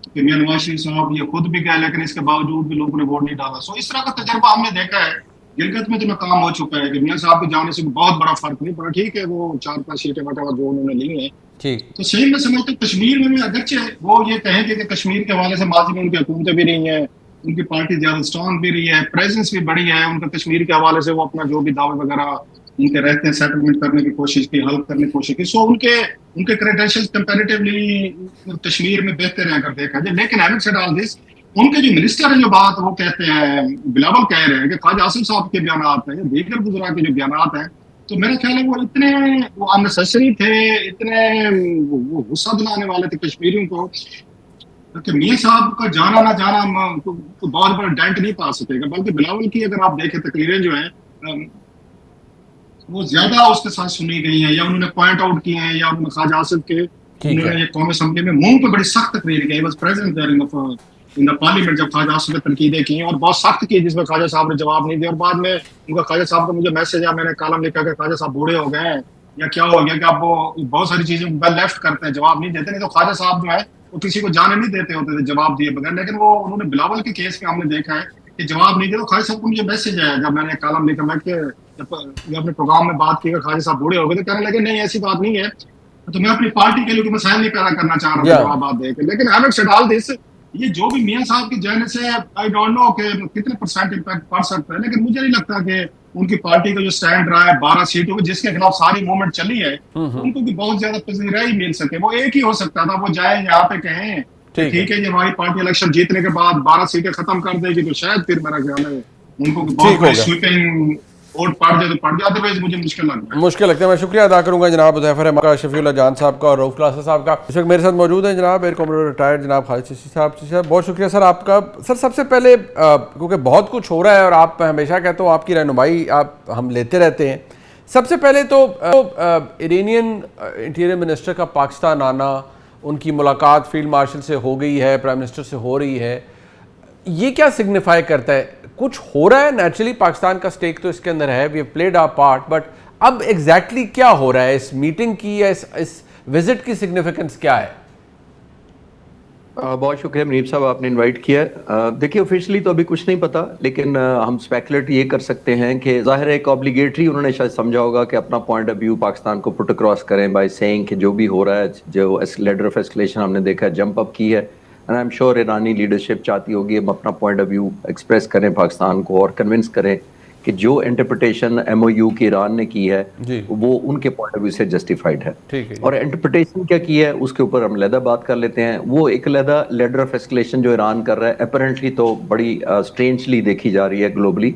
Speaker 4: कि मियाँ नवाज शरीफ साहब ये खुद भी गए लेकिन इसके बावजूद भी लोगों ने वोट नहीं डाला। सो इस तरह का तजर्बा हमने देखा है। गिलगित में तो काम हो चुका है कि मियाँ साहब के जाने से बहुत बड़ा फर्क नहीं पड़ा। ठीक है, वो 4-5 सीटें वगैरह जो उन्होंने ली हैं
Speaker 1: ठीक।
Speaker 4: तो सेम मैं समझता हूँ कश्मीर में भी, अगरचे वो ये कहेंगे कि कश्मीर के हवाले से माजी में उनकी हुकूमतें भी रही हैं, उनकी पार्टी ज्यादा स्ट्रांग भी रही है, प्रेजेंस भी बढ़ी है उनका कश्मीर के हवाले से, वो अपना जो भी दावे वगैरह उनके रहते हैं सेटलमेंट करने की कोशिश की, हल करने की कोशिश की, सो उनके उनके क्रेडेंशियल्स कंपैरेटिवली कश्मीर में बेहतर है अगर देखा जाए। लेकिन हैविंग सेड ऑल दिस, उनके जो मिनिस्टर है जो बात वो कहते हैं, बिलावल कह रहे हैं कि ख्वाजा आसिफ साहब के बयान हैं या दीगर बुजुर्ग के जो बयान हैं, तो मेरा ख्याल है वो इतने वो अननेसेसरी थे, इतने वो गुस्सा दिलाने वाले थे कश्मीरियों को कि मियां साहब का जाना ना जाना तो बहुत बड़ा डेंट नहीं पा सकेगा। बल्कि बिलावल की अगर आप देखें तकरीरें जो हैं वो ज्यादा उसके साथ सुनी गई हैं, या उन्होंने पॉइंट आउट किए हैं, या उन्होंने ख्वाजा आसिफ के उन्होंने कौमी असम्बली में मुंह पे बड़ी सख्त तकरीर की, बस प्रेसिडेंट इन द पार्लियामेंट जब ख्वाजा आसिफ ने तनकीदें की और बहुत सख्त की, जिसमें ख्वाजा साहब ने जवाब नहीं दिया। और बाद में उनका ख्वाजा साहब का मुझे मैसेज आया, मैंने कॉलम लिखा कि ख्वाजा साहब बूढ़े हो गए हैं या क्या हो गया कि आप वो बहुत सारी चीजें लेफ्ट करते हैं, जवाब नहीं देते। नहीं तो ख्वाजा साहब जो है वो किसी को जाने नहीं देते होते थे जवाब दिए बगैर। लेकिन वो उन्होंने बिलावल के केस में हमने देखा है कि जवाब नहीं दिया। तो ख्वाजा साहब को मुझे मैसेज आया जब मैंने कॉलम लिखा, मैं जब अपने प्रोग्राम में बात की ख्वाजा साहब बूढ़े हो गए, तो कहने लगे नहीं ऐसी बात नहीं है, तो मैं अपनी पार्टी के लिए कोई मसाइल नहीं पैदा करना चाह रहा था जवाब देकर। लेकिन हैविंग सेड ऑल दिस, ये जो भी मियां साहब के जाने से आई डोंट नो कि कितने परसेंट इम्पैक्ट पड़ सकता है, लेकिन मुझे नहीं लगता कि उनकी पार्टी का जो स्टैंड रहा है 12 सीटों को जिसके खिलाफ सारी मूवमेंट चली है उनको भी बहुत ज्यादा पजीरा ही मिल सके। वो एक ही हो सकता था, वो जाए यहाँ पे कहें ठीक है ये हमारी पार्टी इलेक्शन जीतने के बाद 12 सीटें खत्म कर देगी, तो शायद फिर मेरा ख्याल है उनको बहुत बड़ी स्वीपिंग वोट पड़ जाए तो पड़ जाए, अदरवाइज मुझे मुश्किल लगता है।
Speaker 1: मैं शुक्रिया अदा करूंगा जनाब हुज़ैफर रहमान का, शफीउल्लाह जान साहब का और रऊफ क्लासा साहब का। इस वक्त मेरे साथ मौजूद हैं जनाब एयर कॉमोडोर रिटायर्ड जनाब खालिद चिश्ती साहब। बहुत शुक्रिया सर आपका। सर सबसे पहले क्योंकि बहुत कुछ हो रहा है और आप हमेशा कहते हो आपकी रहनुमाई हम लेते रहते हैं, सबसे पहले तो इरानियन इंटीरियर मिनिस्टर का पाकिस्तान आना, उनकी मुलाकात फील्ड मार्शल से हो गई है, प्राइम मिनिस्टर से हो रही है, ये क्या सिग्निफाई करता है? कुछ हो रहा है, नेचुरली पाकिस्तान का स्टेक तो इसके अंदर है, we have played our part, but अब एग्जैक्टली क्या हो रहा है? इस मीटिंग की या इस विजिट की सिग्निफिकेंस क्या है?
Speaker 6: बहुत शुक्रिया मुनीब साहब, आपने इनवाइट किया। देखिए ऑफिशियली तो अभी कुछ नहीं पता, लेकिन हम स्पेकुलेट ये कर सकते हैं कि जाहिर है एक ऑब्लिगेटरी उन्होंने शायद समझा होगा कि अपना पॉइंट ऑफ व्यू पाकिस्तान को पुट अक्रॉस करें बाय सेइंग कि जो भी हो रहा है, जो लेटर ऑफ एस्केलेशन हमने देखा है, जंप अप की है, and I am sure Irani leadership चाहती होगी हम अपना पॉइंट ऑफ व्यू एक्सप्रेस करें पाकिस्तान को और कन्विंस करें कि जो इंटरप्रिटेशन MOU की ईरान ने की है वो उनके पॉइंट ऑफ व्यू से जस्टिफाइड है। और इंटरप्रिटेशन क्या की है उसके ऊपर हम अलहदा बात कर लेते हैं। वो एक अलहदा लेटर ऑफ एस्केलेशन जो ईरान कर रहा है अपरेंटली तो बड़ी स्ट्रेंजली देखी जा रही है ग्लोबली,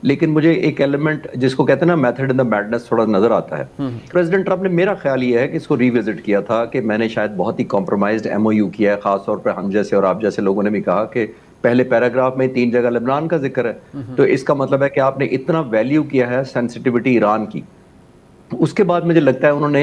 Speaker 6: लेकिन मुझे एक एलिमेंट जिसको कहते हैं ना मेथड इन द मैडनेस थोड़ा नजर आता है। प्रेसिडेंट ट्रंप ने, मेरा ख्याल ये है कि इसको रिविजिट किया था कि मैंने शायद बहुत ही कॉम्प्रोमाइज्ड MOU किया है, खासतौर पर हम जैसे और आप जैसे लोगों ने भी कहा कि पहले पैराग्राफ में 3 जगह लेबनान का जिक्र है, तो इसका मतलब है कि आपने इतना वैल्यू किया है सेंसिटिविटी ईरान की। उसके बाद मुझे लगता है उन्होंने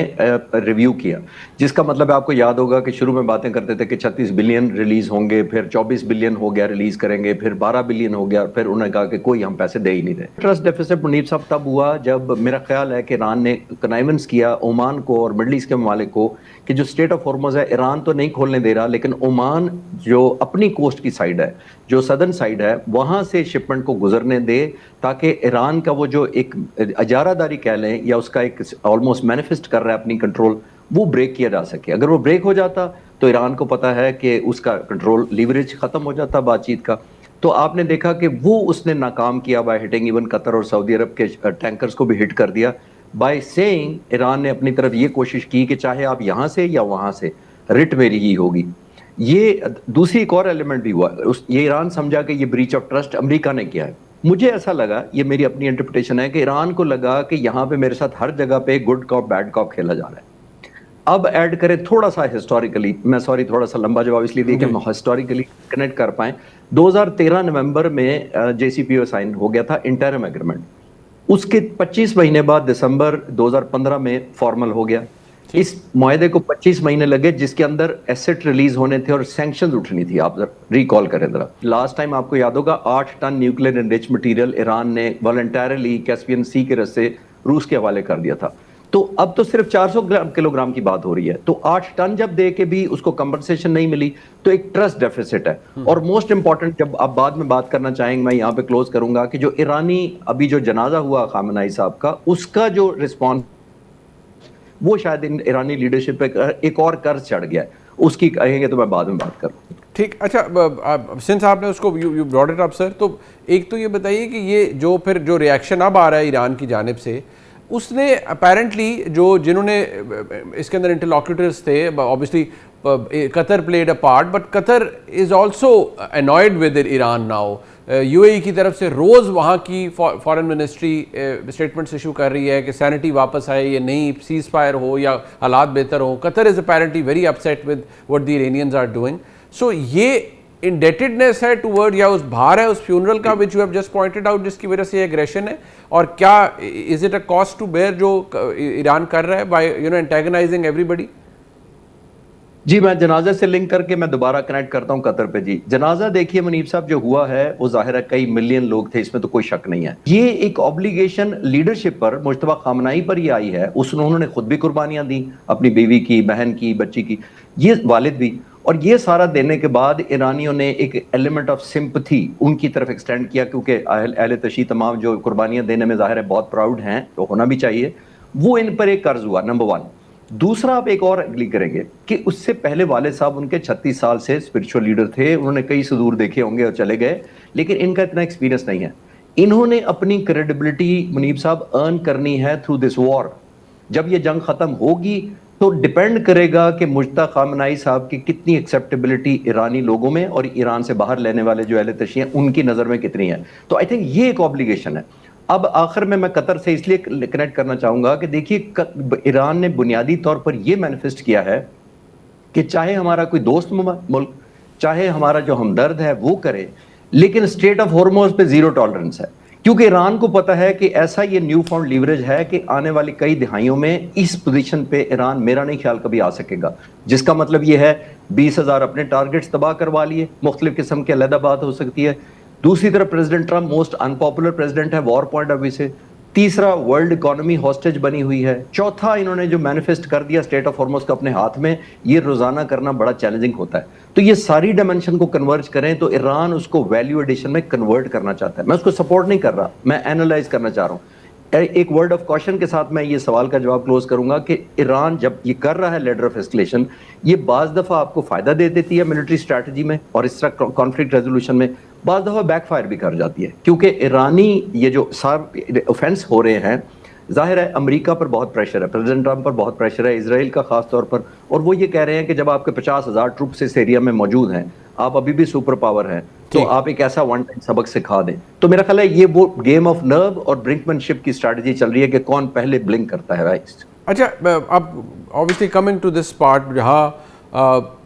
Speaker 6: रिव्यू किया, जिसका मतलब है आपको याद होगा कि शुरू में बातें करते थे कि 36 बिलियन रिलीज होंगे, फिर 24 बिलियन हो गया रिलीज करेंगे, फिर 12 बिलियन हो गया, फिर उन्होंने कहा कि कोई हम पैसे दे ही नहीं रहे। ट्रस्ट डेफिसिट मुनीब साहब तब हुआ जब मेरा ख्याल है कि ईरान ने कनाइवेंस किया ओमान को और मिडल ईस्ट के ममालिक को कि जो स्टेट ऑफ हॉर्मुज़ है ईरान तो नहीं खोलने दे रहा, लेकिन ओमान जो अपनी कोस्ट की साइड है, जो सदर्न साइड है, वहां से शिपमेंट को गुजरने दे, ताकि ईरान का वो जो एक अजारादारी कह लें या उसका एक ऑलमोस्ट मैनिफेस्ट कर रहा है अपनी कंट्रोल, वो ब्रेक किया जा सके। अगर वो ब्रेक हो जाता तो ईरान को पता है कि उसका कंट्रोल लीवरेज खत्म हो जाता बातचीत का। तो आपने देखा कि वो उसने नाकाम किया बाय हिटिंग इवन कतर और सऊदी अरब के टैंकर्स को भी हिट कर दिया बाय सेइंग ईरान ने अपनी तरफ ये कोशिश की कि चाहे आप यहाँ से या वहाँ से रिट मेरी ही होगी। ये दूसरी एक और एलिमेंट भी हुआ, ये ईरान समझा कि ये ब्रीच ऑफ ट्रस्ट अमेरिका ने किया है। मुझे ऐसा लगा, ये मेरी अपनी इंटरप्रिटेशन है, कि ईरान को लगा कि यहाँ पे मेरे साथ हर जगह पे गुड कॉप बैड कॉप खेला जा रहा है। अब ऐड करें थोड़ा सा हिस्टोरिकली, मैं सॉरी थोड़ा सा लंबा जवाब इसलिए दिया कि हम हिस्टोरिकली कनेक्ट कर पाएं। 2013 नवंबर में JCPOA साइन हो गया था इंटरिम एग्रीमेंट, उसके 25 महीने बाद दिसंबर 2015 में फॉर्मल हो गया। इस मुआहदे को 25 महीने लगे, जिसके अंदर एसेट रिलीज होने थे और सैंक्शंस उठनी थी। आप रिकॉल करें जरा, लास्ट टाइम आपको याद होगा 8 ton nuclear enrich material Iran ने वॉलंटरली कैस्पियन सी के रस्ते रूस के हवाले कर दिया था। तो अब तो सिर्फ 400 किलोग्राम की बात हो रही है, तो 8 टन जब दे के भी उसको कंपनसेशन नहीं मिली तो एक ट्रस्ट डेफिसिट है। और मोस्ट इंपॉर्टेंट, जब आप बाद में बात करना चाहेंगे, मैं यहाँ पे क्लोज करूंगा कि जो ईरानी अभी जो जनाजा हुआ खामेनेई साहब का, उसका जो रिस्पॉन्स वो शायद ईरानी लीडरशिप पे एक और कर्ज चढ़ गया है, उसकी कहेंगे तो मैं बाद में बात करूँ।
Speaker 1: ठीक, अच्छा, सिंस आपने उसको you brought it up sir, तो एक तो ये बताइए कि ये जो फिर जो रिएक्शन अब आ रहा है ईरान की जानिब से, उसने अपेरेंटली जो जिन्होंने इसके अंदर इंटरलॉक्यूटर्स थे, obviously Qatar played a part, but Qatar is also annoyed with Iran now. UAE की तरफ से रोज़ वहाँ की फॉरेन मिनिस्ट्री स्टेटमेंट्स इशू कर रही है कि सैनिटी वापस आए या नहीं, सीज फायर हो या हालात बेहतर हो। Qatar is apparently very upset with what the Iranians are doing. So ये इंडेटेडनेस है टूवर्ड, या उस भार है उस फ्यूनरल का which you have just pointed out, जिसकी वजह से ये एग्रेशन है, और क्या is it a cost to bear जो ईरान कर रहा है बाय एंटेगनाइजिंग एवरीबडी?
Speaker 6: जी, मैं जनाजा से लिंक करके मैं दोबारा कनेक्ट करता हूं कतर पे। जी, जनाजा देखिए मुनीब साहब जो हुआ है वो जाहिर है कई मिलियन लोग थे, इसमें तो कोई शक नहीं है। ये एक ऑब्लिगेशन लीडरशिप पर, मुश्तबा खामनाई पर ये आई है। उन्होंने खुद भी कुर्बानियां दी, अपनी बीवी की, बहन की, बच्ची की, ये वालिद भी, और ये सारा देने के बाद ईरानियों ने एक एलिमेंट ऑफ सिंपथी उनकी तरफ एक्सटेंड किया, क्योंकि अहले तशी तमाम जो कुर्बानियां देने में जाहिर है बहुत प्राउड हैं, तो होना भी चाहिए। वो इन पर एक कर्ज हुआ, नंबर 1। दूसरा, आप एक और अग्री करेंगे कि उससे पहले वालिद साहब उनके 36 साल से स्पिरिचुअल लीडर थे, उन्होंने कई सुदूर देखे होंगे और चले गए, लेकिन इनका इतना एक्सपीरियंस नहीं है। इन्होंने अपनी क्रेडिबिलिटी मुनीब साहब अर्न करनी है थ्रू दिस वॉर। जब ये जंग खत्म होगी तो डिपेंड करेगा कि मुज्तबा खामनाई साहब की कितनी एक्सेप्टेबिलिटी ईरानी लोगों में और ईरान से बाहर लेने वाले जो अहले तशी हैं उनकी नज़र में कितनी है। तो आई थिंक ये एक ऑब्लिगेशन है। अब आखिर में मैं कतर से इसलिए कनेक्ट करना चाहूंगा कि देखिए ईरान ने बुनियादी तौर पर यह मैनिफेस्ट किया है कि चाहे हमारा कोई दोस्त मुल्क, चाहे हमारा जो हमदर्द है वो करे, लेकिन स्टेट ऑफ हॉर्मोज पे जीरो टॉलरेंस है, क्योंकि ईरान को पता है कि ऐसा ये न्यू फाउंड लीवरेज है कि आने वाली कई दिहाइयों में इस पोजीशन पे ईरान मेरा नहीं ख्याल कभी आ सकेगा। जिसका मतलब ये है 20,000 अपने टारगेट्स तबाह करवा लिए, मुख्तलिफ किस्म की अलग बात हो सकती है। दूसरी तरफ president Trump most unpopular president है वॉर पॉइंट ऑफ व्यू से। तीसरा, वर्ल्ड इकोनॉमी हॉस्टेज बनी हुई है। चौथा, इन्होंने जो मैनिफेस्ट कर दिया स्टेट ऑफ हॉर्मोज का अपने हाथ में, ये रोजाना करना बड़ा चैलेंजिंग होता है। तो ये सारी डायमेंशन को कन्वर्ज करें तो ईरान उसको वैल्यू एडिशन में कन्वर्ट करना चाहता है। मैं उसको सपोर्ट नहीं कर रहा, मैं एनालाइज करना चाह रहा हूँ। एक वर्ड ऑफ कॉशन के साथ मैं ये सवाल का जवाब क्लोज करूंगा कि ईरान जब ये कर रहा है लेडर ऑफ एस्केलेशन, ये बाज दफा आपको फायदा दे देती है मिलिट्री स्ट्रैटेजी में और इस तरह कॉन्फ्लिक्ट रेजोल्यूशन में, बाज दफा बैकफायर भी कर जाती है, क्योंकि ईरानी ये जो ऑफेंस हो रहे हैं, जाहिर है अमेरिका पर बहुत प्रेशर है, प्रेसिडेंट ट्रंप पर बहुत प्रेशर है, इजराइल का खास तौर पर, और वो ये कह रहे हैं कि जब आपके 50,000 ट्रूप्स इस एरिया में मौजूद हैं, आप अभी भी सुपर पावर हैं, तो आप एक ऐसा वन टाइम सबक सिखा दें। तो मेरा ख्याल है ये वो गेम ऑफ नर्व और ब्रिंकमैनशिप की स्ट्रैटेजी चल रही है कि कौन पहले ब्लिंक करता है। राइट, अच्छा,
Speaker 1: अब obviously coming to this part जहाँ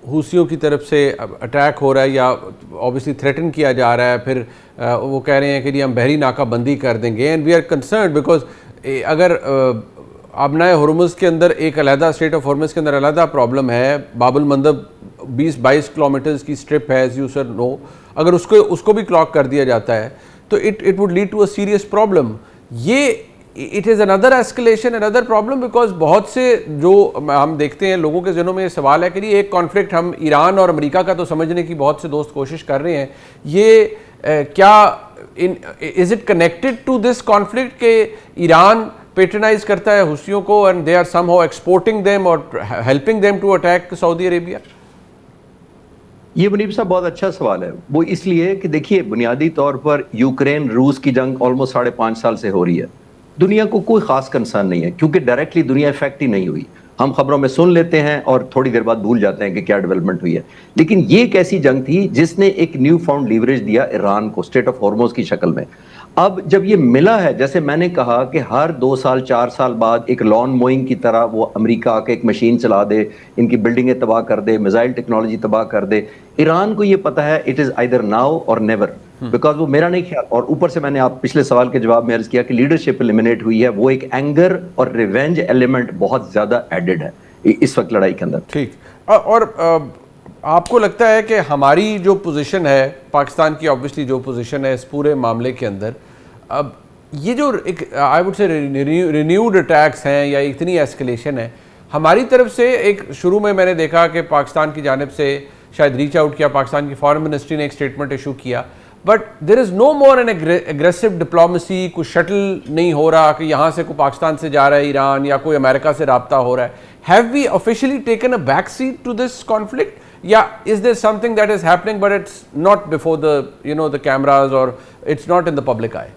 Speaker 1: हूसियों की तरफ से अटैक हो रहा है या ऑब्वियसली थ्रेटन किया जा रहा है, फिर वो कह रहे हैं कि जी हम बहरी नाकाबंदी कर देंगे, and we are concern because अगर आबनाए हुर्मुज़ के अंदर एक अलहदा स्टेट ऑफ हुर्मुज़ के अंदर अलहदा प्रॉब्लम है, बाबुल मंदब 20-22 किलोमीटर्स की स्ट्रिप है, एज यू सर नो, अगर उसको भी क्लॉक कर दिया जाता है तो it would lead to a serious problem. ये it is another escalation, another problem, because बहुत से जो हम देखते हैं लोगों के ज़हनों में ये सवाल है कि ये एक कॉन्फ्लिक्ट हम ईरान और अमेरिका का तो समझने की बहुत से दोस्त कोशिश कर रहे हैं, ये क्या is it connected to this conflict के ईरान पेट्रनाइज करता है हुसियों को and they are somehow exporting them और helping them to attack Saudi Arabia?
Speaker 6: ये मुनीब साहब बहुत अच्छा सवाल है। वो इसलिए कि देखिए बुनियादी तौर पर यूक्रेन रूस की जंग ऑलमोस्ट 5.5 साल से हो रही है, दुनिया को कोई खास कंसर्न नहीं है, क्योंकि डायरेक्टली दुनिया इफेक्ट ही नहीं हुई। हम खबरों में सुन लेते हैं और थोड़ी देर बाद भूल जाते हैं कि क्या डेवलपमेंट हुई है, लेकिन ये एक ऐसी जंग थी जिसने एक न्यू फाउंड लीवरेज दिया ईरान को स्टेट ऑफ हॉर्मोज की शक्ल में। अब जब ये मिला है, जैसे मैंने कहा कि हर 2 साल 4 साल बाद एक लॉन मोइंग की तरह वो अमेरिका आके एक मशीन चला दे, इनकी बिल्डिंगें तबाह कर दे, मिसाइल टेक्नोलॉजी तबाह कर दे। ईरान को ये पता है इट इज आइदर नाउ और नेवर, बिकॉज वो मेरा नहीं ख्याल, और ऊपर से मैंने आप पिछले सवाल के जवाब में अर्ज किया कि लीडरशिप एलिमिनेट हुई है, वो एक एंगर और रिवेंज एलिमेंट बहुत ज्यादा एडेड है इस वक्त लड़ाई के अंदर।
Speaker 1: ठीक, और आपको लगता है कि हमारी जो पोजीशन है, पाकिस्तान की ऑब्वियसली जो पोजीशन है इस पूरे मामले के अंदर, अब ये जो एक I would say renewed attacks हैं या इतनी एस्केलेशन है हमारी तरफ से, एक शुरू में मैंने देखा कि पाकिस्तान की जानिब से शायद रीच आउट किया, पाकिस्तान की फॉरेन मिनिस्ट्री ने एक स्टेटमेंट इशू किया, but there is no more an aggressive diplomacy, कुछ शटल नहीं हो रहा कि यहाँ से कोई पाकिस्तान से जा रहा है ईरान या कोई अमेरिका से रब्ता हो रहा है. Have we officially taken a back seat to this conflict, या is there something that is happening but it's not before the cameras और it's not in the public eye?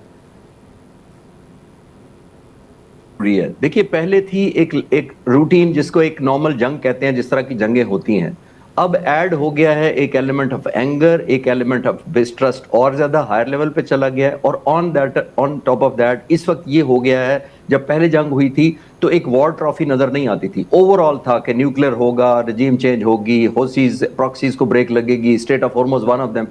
Speaker 6: देखिए, पहले थी एक रूटीन जिसको एक नॉर्मल जंग कहते हैं, जिस तरह की जंगें होती हैं. अब ऐड हो गया है एक एलिमेंट ऑफ एंगर, एक एलिमेंट ऑफ डिस्ट्रस्ट और ज्यादा हायर लेवल पे चला गया है. और ऑन टॉप ऑफ दैट इस वक्त ये हो गया है, जब पहले जंग हुई थी तो एक वॉर ट्रॉफी नजर नहीं आती थी. ओवरऑल था कि न्यूक्लियर होगा, रजीम चेंज होगी, होसीज प्रॉक्सीज को ब्रेक लगेगी, state of Hormuz one of them.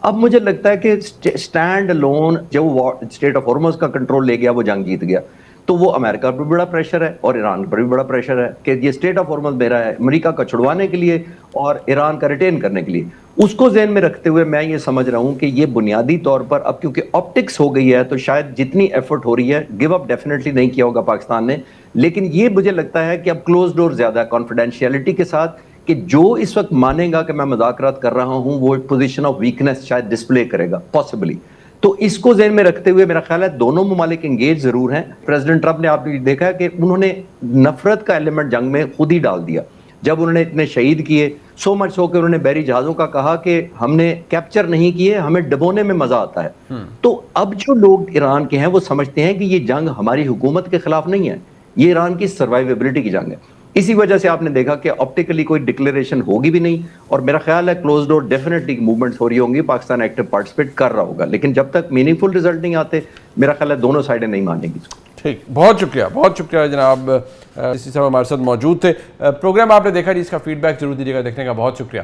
Speaker 6: अब मुझे लगता है कि स्टैंड अलोन जो स्टेट ऑफ हॉर्मुज का कंट्रोल ले गया वो जंग जीत गया. तो वो अमेरिका पर भी बड़ा प्रेशर है और ईरान पर भी बड़ा प्रेशर है कि ये स्टेट ऑफ हॉर्मुज मेरा है, अमेरिका का छुड़वाने के लिए और ईरान का रिटेन करने के लिए. उसको ज़हन में रखते हुए मैं ये समझ रहा हूँ कि ये बुनियादी तौर पर अब क्योंकि ऑप्टिक्स हो गई है तो शायद जितनी एफर्ट हो रही है, गिव अप डेफिनेटली नहीं किया होगा पाकिस्तान ने, लेकिन ये मुझे लगता है कि अब क्लोज डोर ज्यादा कॉन्फिडेंशियलिटी के साथ कि जो इस वक्त मानेगा कि मैं मुज़ाकरात कर रहा हूँ वो पोजीशन ऑफ वीकनेस शायद डिस्प्ले करेगा पॉसिबली. तो इसको ज़हन में रखते हुए मेरा ख्याल है दोनों ममालिक एंगेज जरूर हैं. प्रेसिडेंट ट्रंप ने आपने देखा है कि उन्होंने नफरत का एलिमेंट जंग में खुद ही डाल दिया जब उन्होंने इतने शहीद किए. सो मच सो कि उन्होंने बहरी जहाज़ों का कहा कि हमने कैप्चर नहीं किए, हमें डबोने में मजा आता है. तो अब जो लोग ईरान के हैं वो समझते हैं कि ये जंग हमारी हुकूमत के खिलाफ नहीं है, ये ईरान की सर्वाइवेबिलिटी की जंग है. इसी वजह से आपने देखा कि ऑप्टिकली कोई डिक्लेरेशन होगी भी नहीं और मेरा ख्याल है क्लोज डोर डेफिनेटली मूवमेंट्स हो रही होंगी, पाकिस्तान एक्टिव पार्टिसिपेट कर रहा होगा. लेकिन जब तक मीनिंगफुल रिजल्ट नहीं आते मेरा ख्याल है दोनों साइडें नहीं मानेंगी इसको.
Speaker 1: ठीक, बहुत शुक्रिया जनाब, इसी समय हमारे साथ मौजूद थे. प्रोग्राम आपने देखा, जिसका फीडबैक जरूर दीजिएगा. देखने का बहुत शुक्रिया.